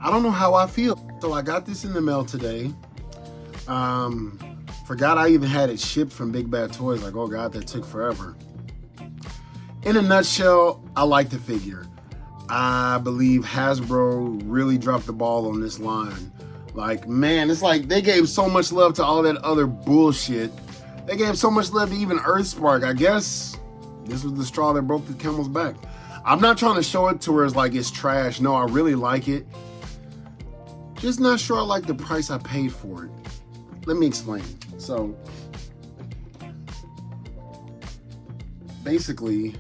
I don't know how I feel. So I got this in the mail today. Forgot I even had it shipped from Big Bad Toys. Like, oh God, that took forever. In a nutshell, I like the figure. I believe Hasbro really dropped the ball on this line. Like, man, it's like they gave so much love to all that other bullshit. They gave so much love to even Earthspark. I guess this was the straw that broke the camel's back. I'm not trying to show it to where it's like it's trash. No, I really like it. Just not sure I like the price I paid for it. Let me explain. So, basically,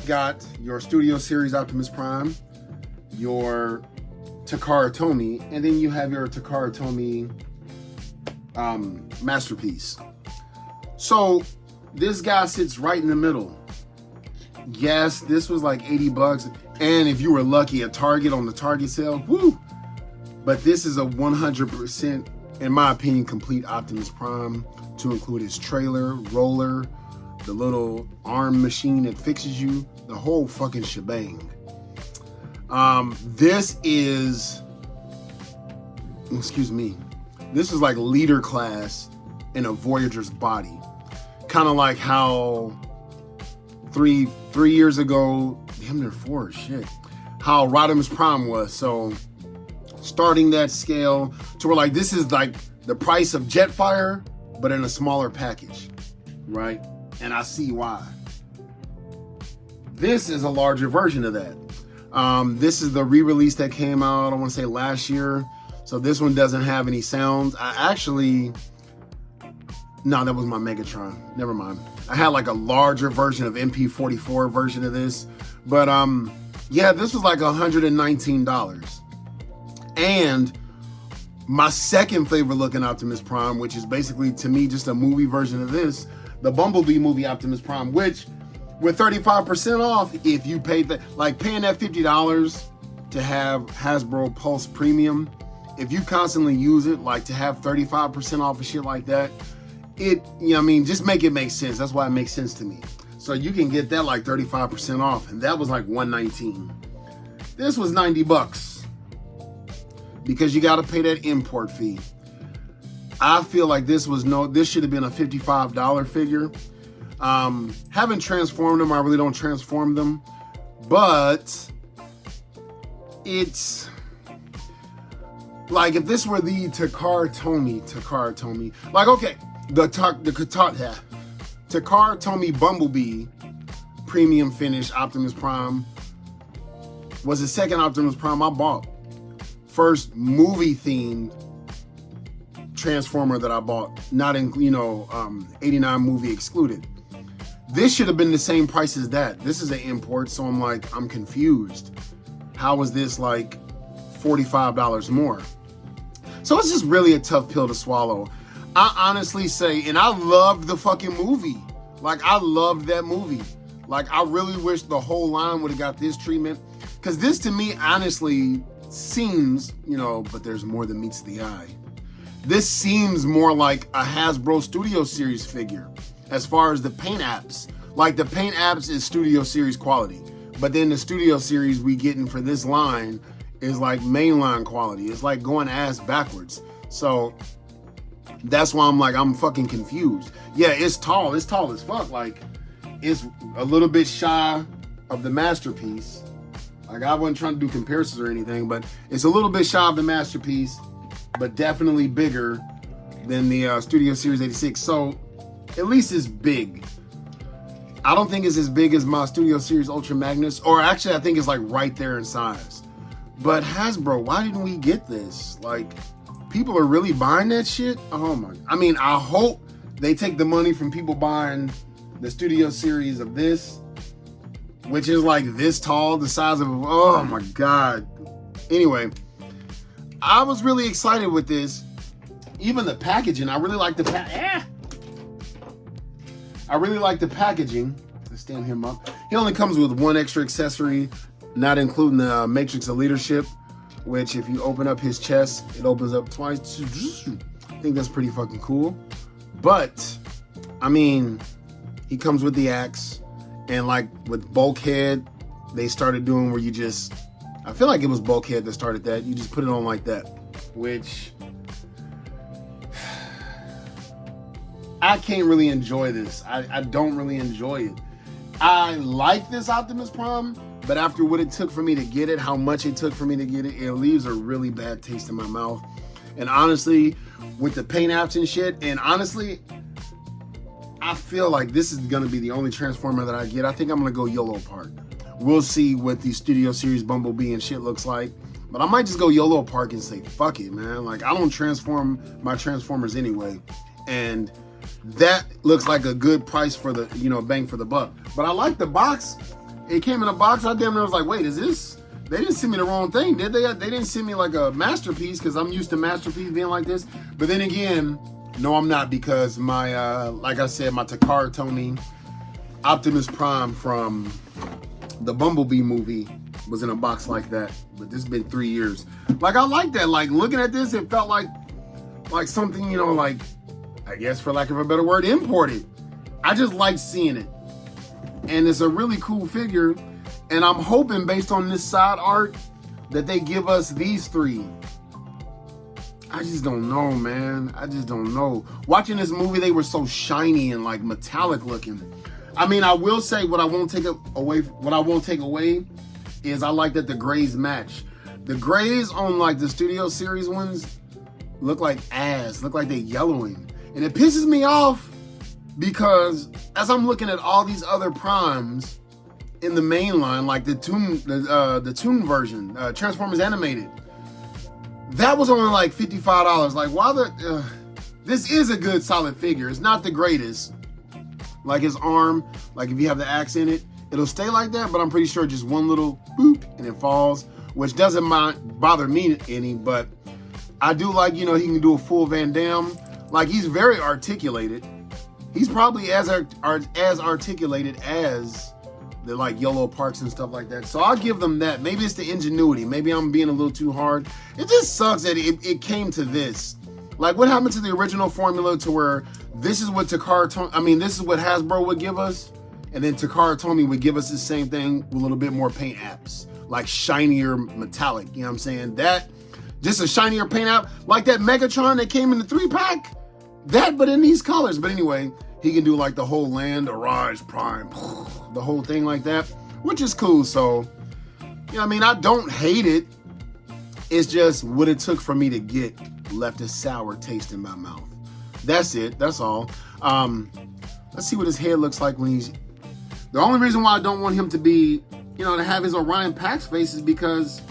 got your Studio Series Optimus Prime, your Takara Tomy, and then you have your Takara Tomy Masterpiece. So, this guy sits right in the middle. Yes, this was like 80 bucks. And if you were lucky at Target on the Target sale, woo! But this is a 100%, in my opinion, complete Optimus Prime, to include his trailer, roller, the little arm machine that fixes you, the whole fucking shebang. This is, excuse me, this is like leader class in a Voyager's body. Kind of like how three years ago, damn near 4, shit, how Rodimus Prime was. So starting that scale to where like this is like the price of Jetfire, but in a smaller package, right? And I see why. This is a larger version of that. This is the re-release that came out, I want to say last year. So this one doesn't have any sounds. No, that was my Megatron. Never mind. I had like a larger version of MP44 version of this. But yeah, this was like $119. And my second favorite looking Optimus Prime, which is basically to me just a movie version of this, the Bumblebee movie Optimus Prime, which with 35% off, if you paid that, like paying that $50 to have Hasbro Pulse Premium, if you constantly use it, like to have 35% off of shit like that, it, you know what I mean, just make it make sense. That's why it makes sense to me. So you can get that like 35% off, and that was like $119. This was 90 bucks. Because you got to pay that import fee. I feel like this should have been a $55 figure. Haven't transformed them. I really don't transform them. But it's like if this were the Takara Tomy. Like, okay, the Takara Tomy Bumblebee premium finish Optimus Prime was the second Optimus Prime I bought. First movie themed Transformer that I bought, not in 89 movie excluded. This should have been the same price as that. This is an import, so I'm confused. How is this like $45 more? So it's just really a tough pill to swallow. I honestly say, and I loved the fucking movie. Like, I loved that movie. Like, I really wish the whole line would have got this treatment. Because this to me, honestly, seems, but there's more than meets the eye. This seems more like a Hasbro Studio Series figure as far as the paint apps. Like the paint apps is Studio Series quality, but then the Studio Series we getting for this line is like mainline quality. It's like going ass backwards. So that's why I'm fucking confused. Yeah, it's tall. It's tall as fuck. Like it's a little bit shy of the Masterpiece. Like, I wasn't trying to do comparisons or anything, but it's a little bit shy of the Masterpiece, but definitely bigger than the Studio Series 86. So, at least it's big. I don't think it's as big as my Studio Series Ultra Magnus, or actually, I think it's like right there in size. But Hasbro, why didn't we get this? Like, people are really buying that shit? Oh my, I hope they take the money from people buying the Studio Series of this, which is like this tall, the size of, oh my God. Anyway, I was really excited with this. Even the packaging, I really like the I really like the packaging. Let's stand him up. He only comes with one extra accessory, not including the Matrix of Leadership, which if you open up his chest, it opens up twice. I think that's pretty fucking cool. But, he comes with the axe. And like with Bulkhead, they started doing where you just, I feel like it was Bulkhead that started that. You just put it on like that, which I can't really enjoy this. I don't really enjoy it. I like this Optimus Prime, but after what it took for me to get it, how much it took for me to get it, it leaves a really bad taste in my mouth. And honestly, with the paint apps and shit, and honestly, I feel like this is gonna be the only Transformer that I get. I think I'm gonna go YOLO Park. We'll see what the Studio Series Bumblebee and shit looks like. But I might just go YOLO Park and say, fuck it, man. Like, I don't transform my Transformers anyway. And that looks like a good price for the, you know, bang for the buck. But I like the box. It came in a box. I damn near was like, wait, is this? They didn't send me the wrong thing, did they? They didn't send me like a Masterpiece, because I'm used to Masterpiece being like this. But then again, no, I'm not, because my, like I said, my Takara Tomy Optimus Prime from the Bumblebee movie was in a box like that. But this has been 3 years. Like, I like that. Like, looking at this, it felt like something, you know, like, I guess for lack of a better word, imported. I just like seeing it. And it's a really cool figure. And I'm hoping, based on this side art, that they give us these three. I just don't know, man. I just don't know. Watching this movie, they were so shiny and like metallic looking. I mean, I will say what I won't take away is I like that the grays match. The grays on like the Studio Series ones look like ass, look like they're yellowing. And it pisses me off because as I'm looking at all these other primes in the main line, like the Toon version, Transformers Animated, that was only like $55. Like, why this is a good solid figure. It's not the greatest. Like his arm, like if you have the axe in it, it'll stay like that, but I'm pretty sure just one little boop and it falls, which doesn't bother me any, but I do like, you know, he can do a full Van Damme. Like, he's very articulated. He's probably as articulated as the like YOLO Parks and stuff like that. So I'll give them that. Maybe it's the ingenuity. Maybe I'm being a little too hard. It just sucks that it came to this. Like, what happened to the original formula to where this is what this is what Hasbro would give us, and then Takara Tomy would give us the same thing with a little bit more paint apps, like shinier metallic, you know what I'm saying? That, just a shinier paint app, like that Megatron that came in the 3-pack, that, but in these colors. But anyway, he can do like the whole Land Arise Prime, the whole thing like that, which is cool. So, you know, I mean, I don't hate it. It's just what it took for me to get left a sour taste in my mouth. That's it. That's all. Let's see what his head looks like when he's... The only reason why I don't want him to be, you know, to have his Orion Pax face is because,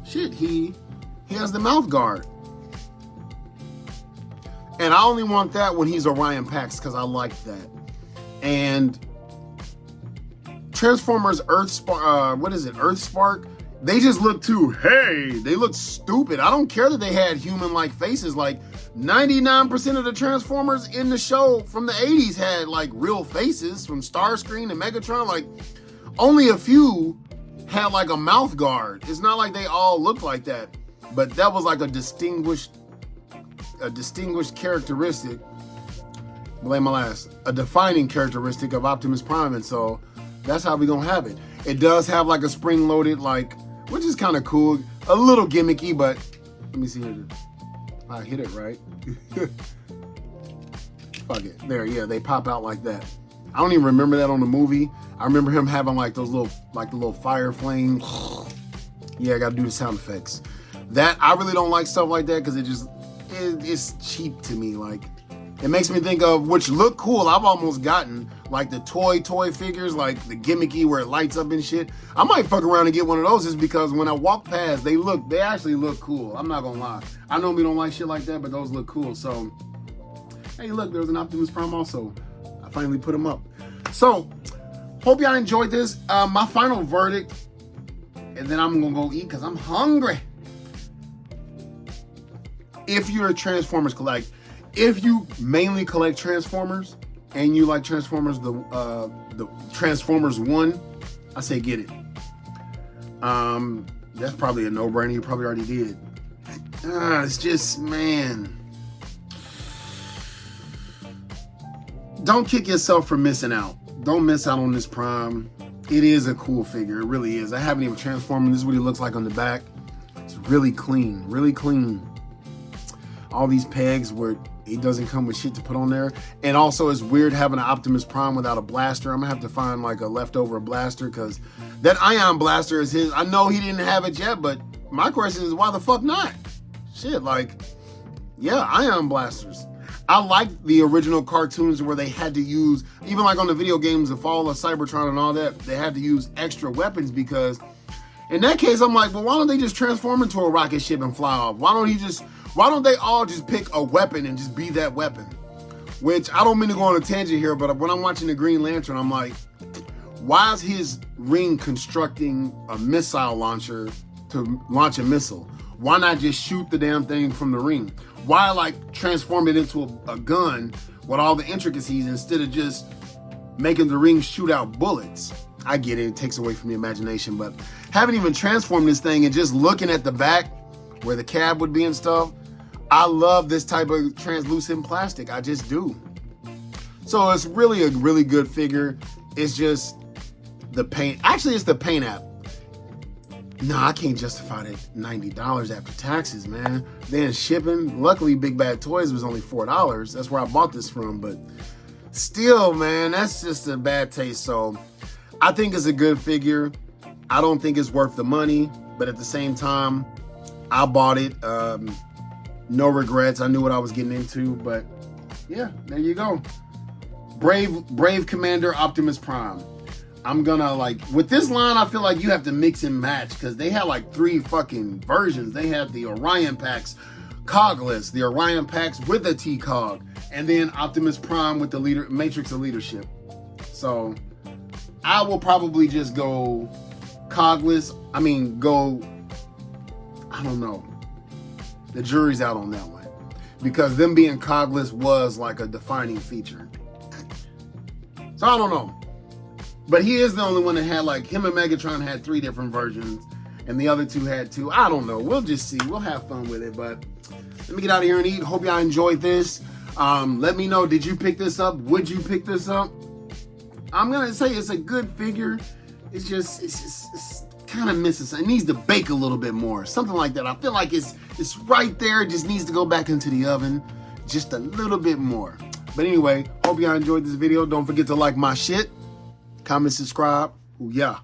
shit, he has the mouth guard. And I only want that when he's Orion Pax because I like that. And Transformers Earth Spark, they just look too, they look stupid. I don't care that they had human-like faces. Like 99% of the Transformers in the show from the 80s had like real faces, from Starscream and Megatron. Like only a few had like a mouth guard. It's not like they all look like that, but that was like a distinguished characteristic. Blame my last. A defining characteristic of Optimus Prime, and so that's how we gonna have it. It does have like a spring-loaded, like, which is kind of cool. A little gimmicky, but let me see here. I hit it right. Fuck it. There, yeah, they pop out like that. I don't even remember that on the movie. I remember him having like those little, like the little fire flames. Yeah, I gotta do the sound effects. That, I really don't like stuff like that because it's cheap to me. Like, it makes me think of, which look cool, I've almost gotten, like the toy figures, like the gimmicky where it lights up and shit. I might fuck around and get one of those just because when I walk past, they actually look cool. I'm not gonna lie. I normally don't like shit like that, but those look cool. So, hey, look, there's an Optimus Prime also. I finally put him up. So, hope y'all enjoyed this. My final verdict, and then I'm gonna go eat because I'm hungry. If you're a Transformers collector, if you mainly collect Transformers and you like Transformers, the Transformers 1, I say get it. That's probably a no-brainer. You probably already did. It's just, man. Don't kick yourself for missing out. Don't miss out on this Prime. It is a cool figure. It really is. I haven't even transformed him. This is what he looks like on the back. It's really clean, really clean. All these pegs where he doesn't come with shit to put on there. And also it's weird having an Optimus Prime without a blaster. I'm gonna have to find like a leftover blaster because that ion blaster is his. I know he didn't have it yet, but my question is why the fuck not? Shit, like, yeah, ion blasters. I like the original cartoons where they had to use, even like on the video games, the Fall of Cybertron and all that, they had to use extra weapons because in that case, I'm like, well, why don't they just transform into a rocket ship and fly off? Why don't they all just pick a weapon and just be that weapon? Which, I don't mean to go on a tangent here, but when I'm watching the Green Lantern, I'm like, why is his ring constructing a missile launcher to launch a missile? Why not just shoot the damn thing from the ring? Why like transform it into a gun with all the intricacies instead of just making the ring shoot out bullets? I get it takes away from the imagination, but having even transformed this thing and just looking at the back where the cab would be and stuff, I love this type of translucent plastic. I just do. So it's really a really good figure. It's just the paint. Actually, it's the paint app. No, I can't justify that $90 after taxes, man. Then shipping. Luckily, Big Bad Toys was only $4. That's where I bought this from. But still, man, that's just a bad taste. So I think it's a good figure. I don't think it's worth the money. But at the same time, I bought it. No regrets. I knew what I was getting into. But yeah, there you go. Brave Commander Optimus Prime. I'm gonna like, with this line, I feel like you have to mix and match because they had like 3 fucking versions. They had the Orion packs, cogless, the Orion packs with a T-Cog, and then Optimus Prime with the Matrix of Leadership. So I will probably just go cogless. I don't know. The jury's out on that one because them being cogless was like a defining feature. So I don't know. But he is the only one that had, like, him and Megatron had 3 different versions, and the other 2 had 2. I don't know. We'll just see. We'll have fun with it. But let me get out of here and eat. Hope y'all enjoyed this. Let me know, did you pick this up? Would you pick this up? I'm going to say it's a good figure. It's kind of misses. It needs to bake a little bit more. Something like that. I feel like it's right there. It just needs to go back into the oven just a little bit more. But anyway, hope y'all enjoyed this video. Don't forget to like my shit. Comment, subscribe. Ooh, yeah.